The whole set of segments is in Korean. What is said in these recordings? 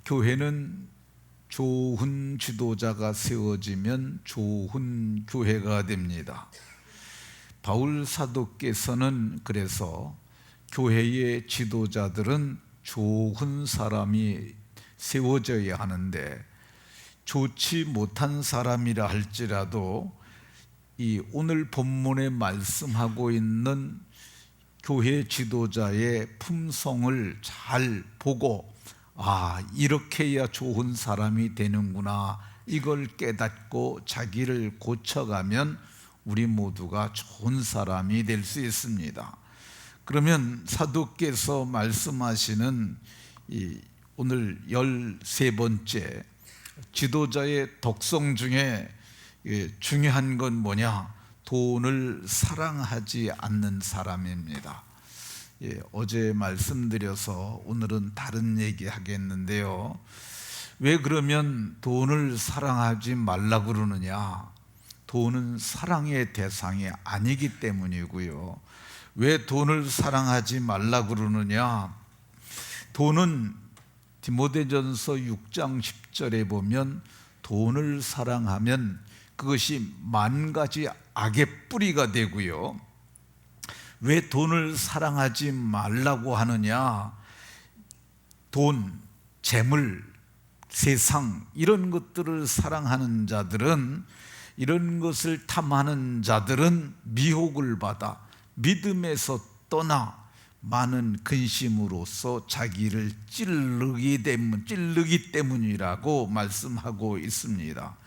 교회는 좋은 지도자가 세워지면 좋은 교회가 됩니다. 바울 사도께서는 그래서 교회의 지도자들은 좋은 사람이 세워져야 하는데, 좋지 못한 사람이라 할지라도 이 오늘 본문에 말씀하고 있는 교회 지도자의 품성을 잘 보고, 이렇게 해야 좋은 사람이 되는구나, 이걸 깨닫고 자기를 고쳐가면 우리 모두가 좋은 사람이 될 수 있습니다. 그러면 사도께서 말씀하시는 오늘 13번째 지도자의 덕성 중에 중요한 건 뭐냐? 돈을 사랑하지 않는 사람입니다. 어제 말씀드려서 오늘은 다른 얘기 하겠는데요. 왜 그러면 돈을 사랑하지 말라 그러느냐? 돈은 사랑의 대상이 아니기 때문이고요. 왜 돈을 사랑하지 말라 그러느냐? 돈은 디모데전서 6장 10절에 보면 돈을 사랑하면 그것이 만 가지 악의 뿌리가 되고요. 왜 돈을 사랑하지 말라고 하느냐? 돈, 재물, 세상 이런 것들을 사랑하는 자들은, 이런 것을 탐하는 자들은 미혹을 받아 믿음에서 떠나 많은 근심으로써 자기를 찌르기 때문이라고 말씀하고 있습니다.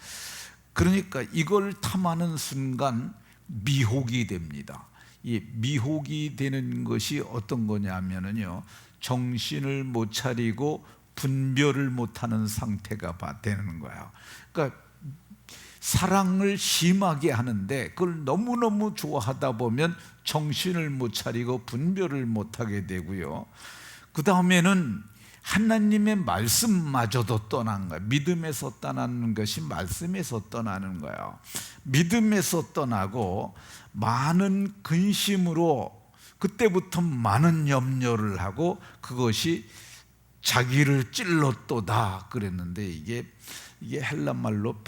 그러니까 이걸 탐하는 순간 미혹이 됩니다. 이 미혹이 되는 것이 어떤 거냐면요, 정신을 못 차리고 분별을 못하는 상태가 되는 거예요. 그러니까 사랑을 심하게 하는데 그걸 너무너무 좋아하다 보면 정신을 못 차리고 분별을 못하게 되고요. 그 다음에는 하나님의 말씀마저도 떠난 거예요. 믿음에서 떠나는 것이 말씀에서 떠나는 거예요. 믿음에서 떠나고 많은 근심으로 그때부터 많은 염려를 하고 그것이 자기를 찔렀도다 그랬는데, 이게 헬라말로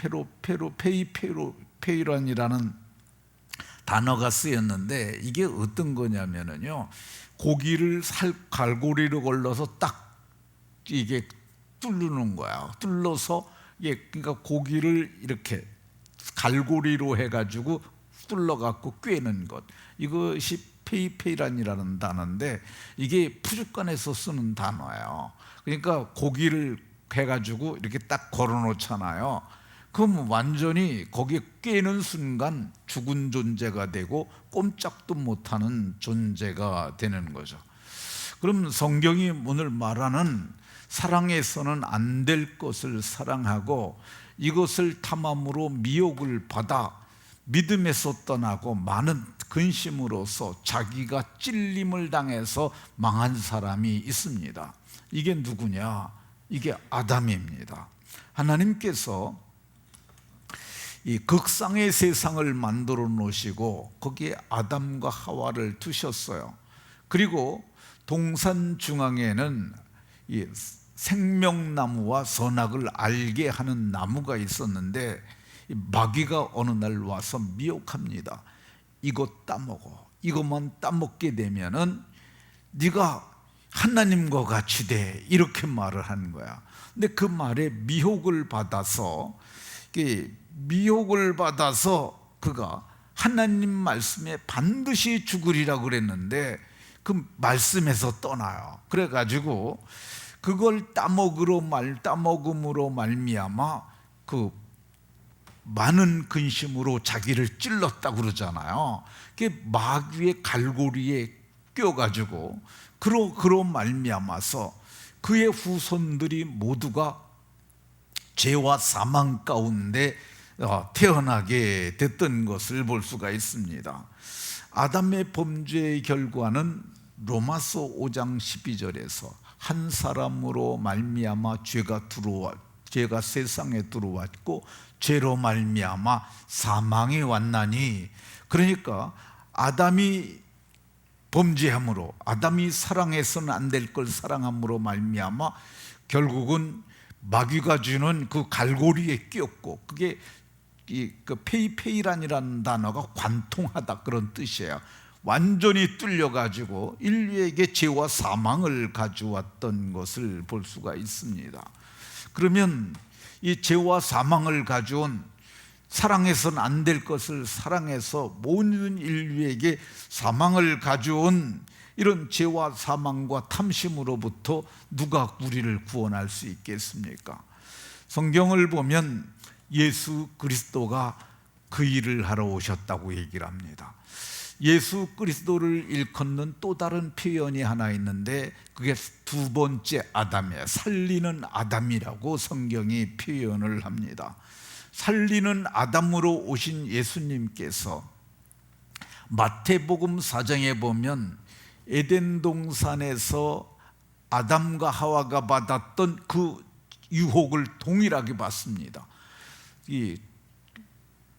페이란이라는 단어가 쓰였는데, 이게 어떤 거냐면요, 고기를 갈고리로 걸러서 딱 이게 뚫는 거야. 뚫러서 그러니까 고기를 이렇게 갈고리로 해가지고 뚫러갖고 꿰는 것, 이것이 페이란이라는 단어인데, 이게 푸주간에서 쓰는 단어예요. 그러니까 고기를 해가지고 이렇게 딱 걸어놓잖아요. 그럼 완전히 거기에 꿰는 순간 죽은 존재가 되고 꼼짝도 못하는 존재가 되는 거죠. 그럼 성경이 오늘 말하는 사랑해서는 안 될 것을 사랑하고 이것을 탐함으로 미혹을 받아 믿음에서 떠나고 많은 근심으로써 자기가 찔림을 당해서 망한 사람이 있습니다. 이게 누구냐? 이게 아담입니다. 하나님께서 이 극상의 세상을 만들어 놓으시고 거기에 아담과 하와를 두셨어요. 그리고 동산 중앙에는 이 생명나무와 선악을 알게 하는 나무가 있었는데, 마귀가 어느 날 와서 미혹합니다. 이거 따먹어. 이것만 따먹게 되면은 네가 하나님과 같이 돼, 이렇게 말을 하는 거야. 근데 그 말에 미혹을 받아서 그가 하나님 말씀에 반드시 죽으리라 그랬는데 그 말씀에서 떠나요. 그래가지고 그걸 따먹음으로 말미암아 그 많은 근심으로 자기를 찔렀다 그러잖아요. 그게 마귀의 갈고리에 껴가지고 그로 말미암아서 그의 후손들이 모두가 죄와 사망 가운데 태어나게 됐던 것을 볼 수가 있습니다. 아담의 범죄의 결과는 로마서 5장 12절에서 한 사람으로 말미암아 죄가 세상에 들어왔고 죄로 말미암아 사망이 왔나니, 그러니까 아담이 범죄함으로, 아담이 사랑해서는 안 될 걸 사랑함으로 말미암아 결국은 마귀가 주는 그 갈고리에 끼었고, 그게 그 페이페이란이라는 단어가 관통하다 그런 뜻이에요. 완전히 뚫려가지고 인류에게 죄와 사망을 가져왔던 것을 볼 수가 있습니다. 그러면 이 죄와 사망을 가져온, 사랑해서는 안 될 것을 사랑해서 모든 인류에게 사망을 가져온 이런 죄와 사망과 탐심으로부터 누가 우리를 구원할 수 있겠습니까? 성경을 보면 예수 그리스도가 그 일을 하러 오셨다고 얘기를 합니다. 예수 그리스도를 일컫는 또 다른 표현이 하나 있는데, 그게 두 번째 아담이에요. 살리는 아담이라고 성경이 표현을 합니다. 살리는 아담으로 오신 예수님께서 마태복음 4장에 보면 에덴 동산에서 아담과 하와가 받았던 그 유혹을 동일하게 받습니다. 이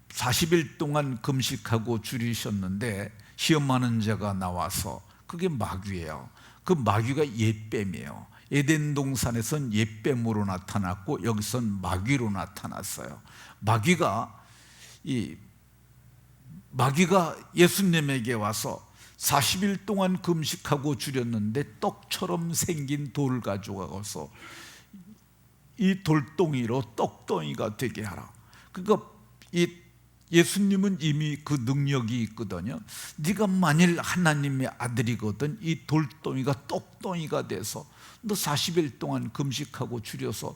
40일 동안 금식하고 줄이셨는데 시험하는 자가 나와서, 그게 마귀예요. 그 마귀가 옛뱀이에요. 에덴 동산에선 옛뱀으로 나타났고 여기선 마귀로 나타났어요. 마귀가 예수님에게 와서 40일 동안 금식하고 줄였는데 떡처럼 생긴 돌을 가져가서 이 돌덩이로 떡덩이가 되게 하라. 그러니까 예수님은 이미 그 능력이 있거든요. 네가 만일 하나님의 아들이거든 이 돌덩이가 떡덩이가 돼서 너 40일 동안 금식하고 줄여서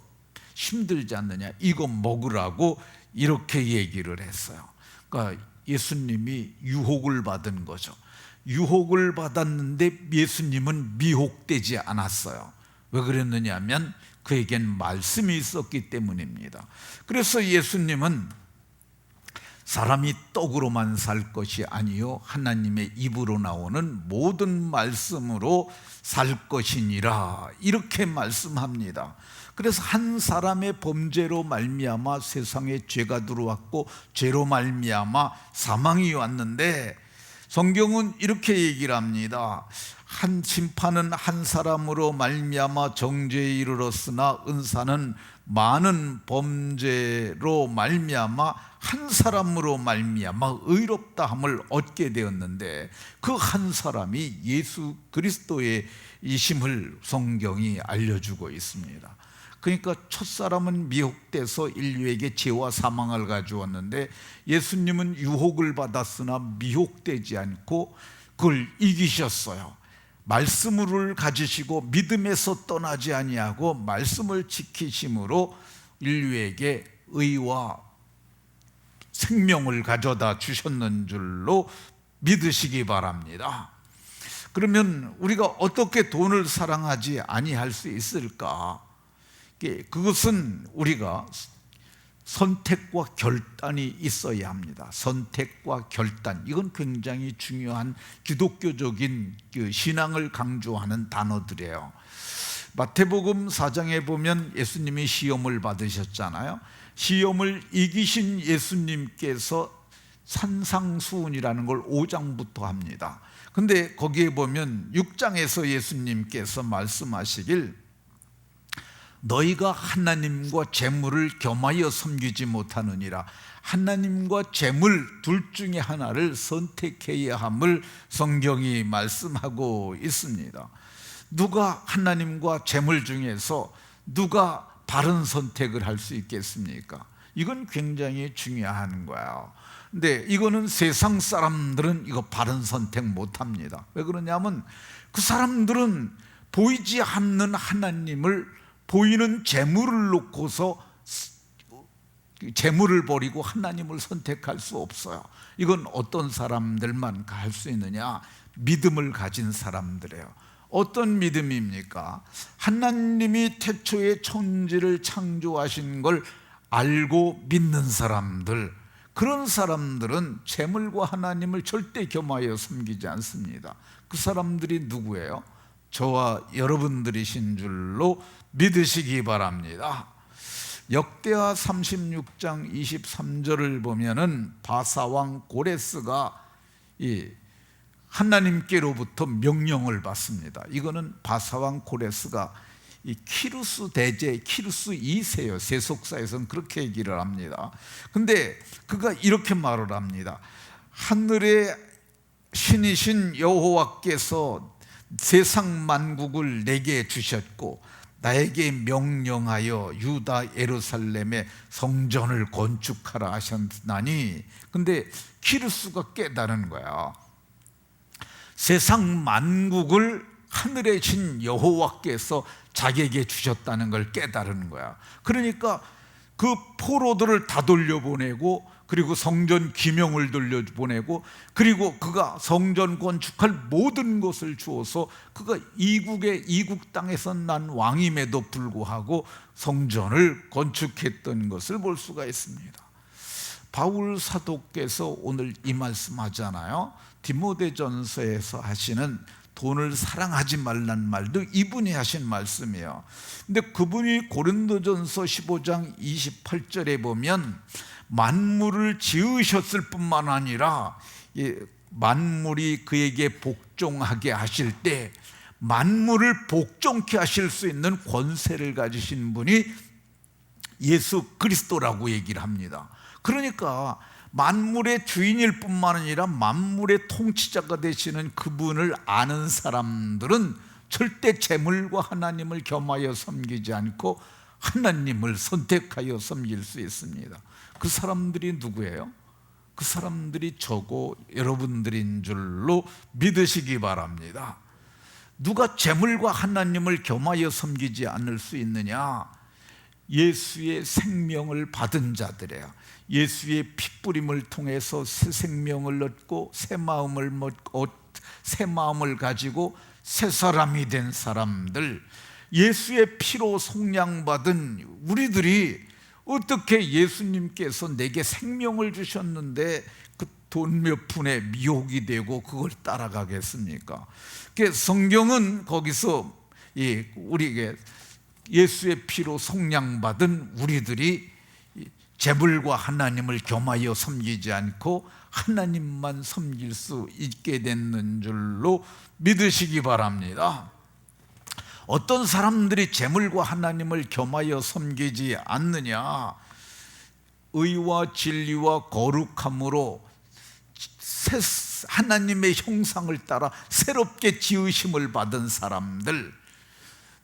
힘들지 않느냐, 이거 먹으라고 이렇게 얘기를 했어요. 그러니까 예수님이 유혹을 받은 거죠. 유혹을 받았는데 예수님은 미혹되지 않았어요. 왜 그랬느냐 하면 그에겐 말씀이 있었기 때문입니다. 그래서 예수님은 사람이 떡으로만 살 것이 아니요 하나님의 입으로 나오는 모든 말씀으로 살 것이니라, 이렇게 말씀합니다. 그래서 한 사람의 범죄로 말미암아 세상에 죄가 들어왔고 죄로 말미암아 사망이 왔는데, 성경은 이렇게 얘기를 합니다. 한 심판은 한 사람으로 말미암아 정죄에 이르렀으나 은사는 많은 범죄로 말미암아 한 사람으로 말미암아 의롭다함을 얻게 되었는데, 그 한 사람이 예수 그리스도의 이심을 성경이 알려주고 있습니다. 그러니까 첫사람은 미혹돼서 인류에게 죄와 사망을 가져왔는데, 예수님은 유혹을 받았으나 미혹되지 않고 그걸 이기셨어요. 말씀을 가지시고 믿음에서 떠나지 아니하고 말씀을 지키심으로 인류에게 의와 생명을 가져다 주셨는 줄로 믿으시기 바랍니다. 그러면 우리가 어떻게 돈을 사랑하지 아니할 수 있을까? 그것은 우리가 선택과 결단이 있어야 합니다. 선택과 결단, 이건 굉장히 중요한 기독교적인 신앙을 강조하는 단어들이에요. 마태복음 4장에 보면 예수님이 시험을 받으셨잖아요. 시험을 이기신 예수님께서 산상수훈이라는 걸 5장부터 합니다. 근데 거기에 보면 6장에서 예수님께서 말씀하시길, 너희가 하나님과 재물을 겸하여 섬기지 못하느니라. 하나님과 재물 둘 중에 하나를 선택해야 함을 성경이 말씀하고 있습니다. 누가 하나님과 재물 중에서 누가 바른 선택을 할 수 있겠습니까? 이건 굉장히 중요한 거예요. 근데 이거는 세상 사람들은 이거 바른 선택 못합니다. 왜 그러냐면 그 사람들은 보이지 않는 하나님을 보이는 재물을 놓고서 재물을 버리고 하나님을 선택할 수 없어요. 이건 어떤 사람들만 할 수 있느냐? 믿음을 가진 사람들이에요. 어떤 믿음입니까? 하나님이 태초에 천지를 창조하신 걸 알고 믿는 사람들, 그런 사람들은 재물과 하나님을 절대 겸하여 섬기지 않습니다. 그 사람들이 누구예요? 저와 여러분들이신 줄로 믿으시기 바랍니다. 역대하 36장 23절을 보면은 바사왕 고레스가 하나님께로부터 명령을 받습니다. 이거는 바사왕 고레스가 이 키루스 대제, 키루스 2세요. 세속사에서는 그렇게 얘기를 합니다. 근데 그가 이렇게 말을 합니다. 하늘의 신이신 여호와께서 세상 만국을 내게 주셨고 나에게 명령하여 유다 예루살렘에 성전을 건축하라 하셨나니, 근데 키루스가 깨달은 거야. 세상 만국을 하늘의 신 여호와께서 자기에게 주셨다는 걸 깨달은 거야. 그러니까 그 포로들을 다 돌려보내고, 그리고 성전 기명을 돌려보내고, 그리고 그가 성전 건축할 모든 것을 주어서 그가 이국 땅에서 난 왕임에도 불구하고 성전을 건축했던 것을 볼 수가 있습니다. 바울 사도께서 오늘 이 말씀하잖아요. 디모데전서에서 하시는 돈을 사랑하지 말란 말도 이분이 하신 말씀이에요. 근데 그분이 고린도전서 15장 28절에 보면 만물을 지으셨을 뿐만 아니라 만물이 그에게 복종하게 하실 때 만물을 복종케 하실 수 있는 권세를 가지신 분이 예수 그리스도라고 얘기를 합니다. 그러니까 만물의 주인일 뿐만 아니라 만물의 통치자가 되시는 그분을 아는 사람들은 절대 재물과 하나님을 겸하여 섬기지 않고 하나님을 선택하여 섬길 수 있습니다. 그 사람들이 누구예요? 그 사람들이 저고 여러분들인 줄로 믿으시기 바랍니다. 누가 재물과 하나님을 겸하여 섬기지 않을 수 있느냐? 예수의 생명을 받은 자들이에요. 예수의 핏부림을 통해서 새 생명을 얻고 새 마음을 가지고 새 사람이 된 사람들, 예수의 피로 속량받은 우리들이 어떻게 예수님께서 내게 생명을 주셨는데 그 돈 몇 푼에 미혹이 되고 그걸 따라가겠습니까? 성경은 거기서 우리에게 예수의 피로 속량받은 우리들이 재물과 하나님을 겸하여 섬기지 않고 하나님만 섬길 수 있게 됐는 줄로 믿으시기 바랍니다. 어떤 사람들이 재물과 하나님을 겸하여 섬기지 않느냐? 의와 진리와 거룩함으로 하나님의 형상을 따라 새롭게 지으심을 받은 사람들,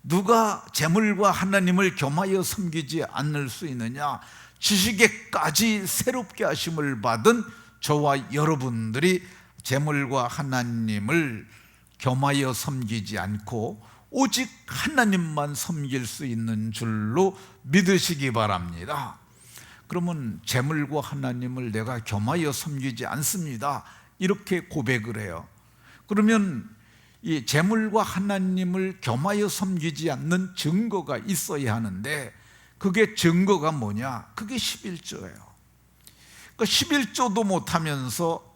누가 재물과 하나님을 겸하여 섬기지 않을 수 있느냐? 지식에까지 새롭게 하심을 받은 저와 여러분들이 재물과 하나님을 겸하여 섬기지 않고 오직 하나님만 섬길 수 있는 줄로 믿으시기 바랍니다. 그러면 재물과 하나님을 내가 겸하여 섬기지 않습니다, 이렇게 고백을 해요. 그러면 이 재물과 하나님을 겸하여 섬기지 않는 증거가 있어야 하는데, 그게 증거가 뭐냐? 그게 11조예요. 그러니까 11조도 못하면서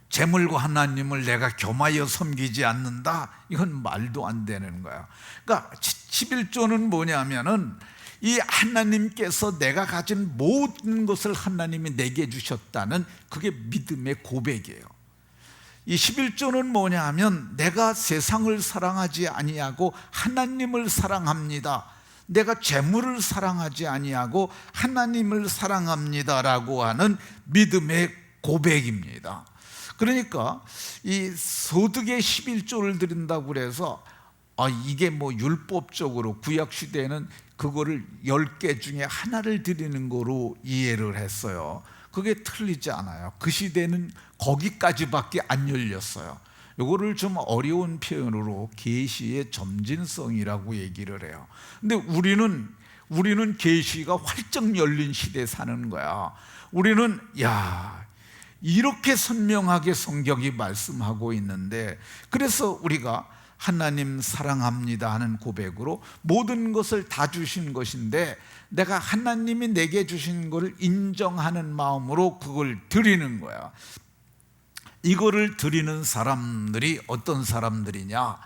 재물과 하나님을 내가 겸하여 섬기지 않는다, 이건 말도 안 되는 거야. 그러니까 11조는 뭐냐면은 이 하나님께서 내가 가진 모든 것을 하나님이 내게 주셨다는 그게 믿음의 고백이에요. 이 11조는 뭐냐 하면 내가 세상을 사랑하지 아니하고 하나님을 사랑합니다, 내가 재물을 사랑하지 아니하고 하나님을 사랑합니다라고 하는 믿음의 고백입니다. 그러니까 이 소득의 11조를 드린다고 그래서 이게 뭐 율법적으로 구약시대에는 그거를 10개 중에 하나를 드리는 거로 이해를 했어요. 그게 틀리지 않아요. 그 시대는 거기까지밖에 안 열렸어요. 이거를 좀 어려운 표현으로 계시의 점진성이라고 얘기를 해요. 근데 우리는 계시가 활짝 열린 시대에 사는 거야. 우리는 이렇게 선명하게 성경이 말씀하고 있는데, 그래서 우리가 하나님 사랑합니다 하는 고백으로 모든 것을 다 주신 것인데 내가 하나님이 내게 주신 것을 인정하는 마음으로 그걸 드리는 거야. 이거를 드리는 사람들이 어떤 사람들이냐?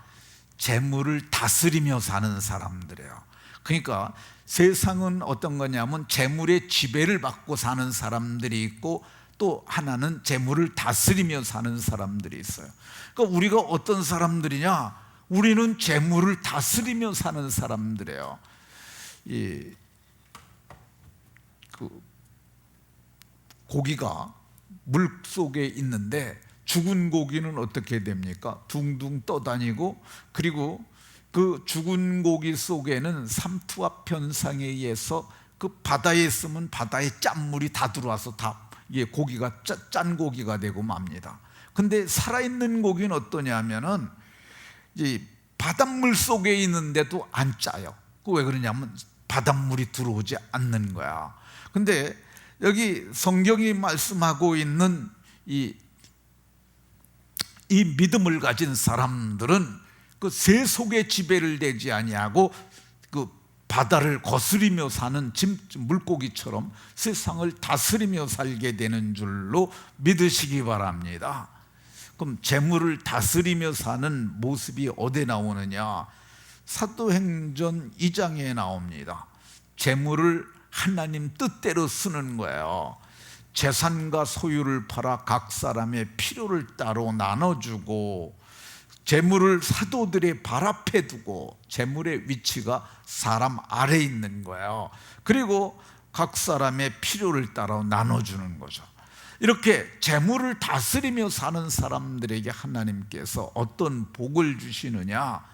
재물을 다스리며 사는 사람들이에요. 그러니까 세상은 어떤 거냐면 재물의 지배를 받고 사는 사람들이 있고, 또 하나는 재물을 다스리며 사는 사람들이 있어요. 그러니까 우리가 어떤 사람들이냐? 우리는 재물을 다스리며 사는 사람들이에요. 고기가 물 속에 있는데 죽은 고기는 어떻게 됩니까? 둥둥 떠다니고, 그리고 그 죽은 고기 속에는 삼투압 현상에 의해서 그 바다에 있으면 바다에 짠물이 다 들어와서 다 이게 고기가 짠 고기가 되고 맙니다. 근데 살아있는 고기는 어떠냐면은 이 바닷물 속에 있는데도 안 짜요. 그 왜 그러냐면 바닷물이 들어오지 않는 거야. 근데 여기 성경이 말씀하고 있는 이 믿음을 가진 사람들은 그 새 속에 지배를 되지 아니하고 그 바다를 거스리며 사는 물고기처럼 세상을 다스리며 살게 되는 줄로 믿으시기 바랍니다. 그럼 재물을 다스리며 사는 모습이 어디에 나오느냐? 사도행전 2장에 나옵니다. 재물을 하나님 뜻대로 쓰는 거예요. 재산과 소유를 팔아 각 사람의 필요를 따로 나눠주고, 재물을 사도들의 발 앞에 두고, 재물의 위치가 사람 아래에 있는 거예요. 그리고 각 사람의 필요를 따라 나눠주는 거죠. 이렇게 재물을 다스리며 사는 사람들에게 하나님께서 어떤 복을 주시느냐?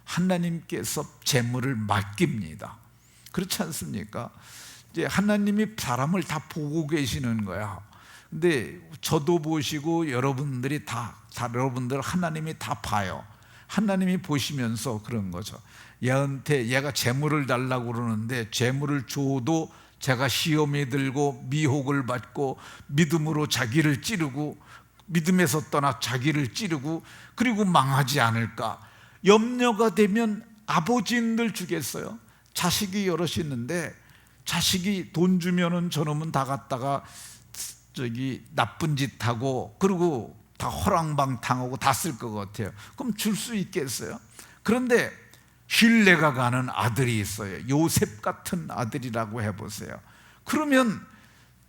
하나님께서 재물을 맡깁니다. 그렇지 않습니까? 이제 하나님이 사람을 다 보고 계시는 거야. 근데 저도 보시고 여러분들 하나님이 다 봐요. 하나님이 보시면서 그런 거죠. 얘가 재물을 달라고 그러는데 재물을 줘도 제가 시험에 들고 미혹을 받고 믿음으로 자기를 찌르고, 믿음에서 떠나 자기를 찌르고, 그리고 망하지 않을까 염려가 되면 아버지인들 주겠어요? 자식이 여럿이 있는데 자식이 돈 주면은 저놈은 다 갖다가 나쁜 짓 하고, 그리고 다 허랑방탕하고 다 쓸 것 같아요. 그럼 줄 수 있겠어요? 그런데 신뢰가 가는 아들이 있어요. 요셉 같은 아들이라고 해보세요. 그러면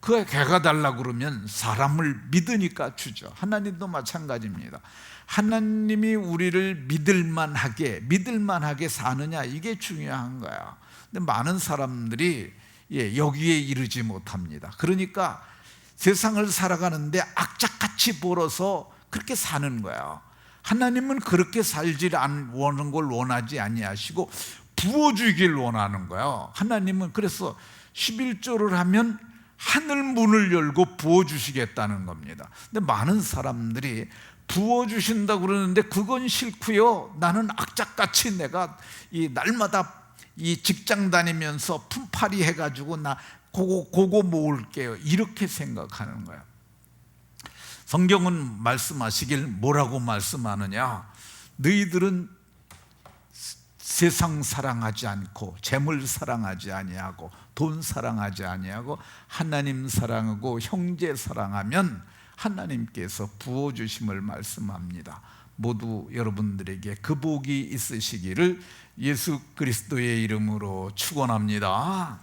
걔가 달라고 그러면 사람을 믿으니까 주죠. 하나님도 마찬가지입니다. 하나님이 우리를 믿을만하게 사느냐, 이게 중요한 거야. 근데 많은 사람들이 여기에 이르지 못합니다. 그러니까 세상을 살아가는데 악착같이 벌어서 그렇게 사는 거야. 하나님은 그렇게 살지 않는 걸 원하지 아니하시고 부어주길 원하는 거야. 하나님은 그래서 11조를 하면 하늘 문을 열고 부어주시겠다는 겁니다. 근데 많은 사람들이 부어주신다고 그러는데 그건 싫고요, 나는 악착같이 내가 날마다 직장 다니면서 품팔이 해가지고 나 그거 모을게요, 이렇게 생각하는 거예요. 성경은 말씀하시길 뭐라고 말씀하느냐? 너희들은 세상 사랑하지 않고 재물 사랑하지 아니하고 돈 사랑하지 아니하고 하나님 사랑하고 형제 사랑하면 하나님께서 부어주심을 말씀합니다. 모두 여러분들에게 그 복이 있으시기를 예수 그리스도의 이름으로 축원합니다.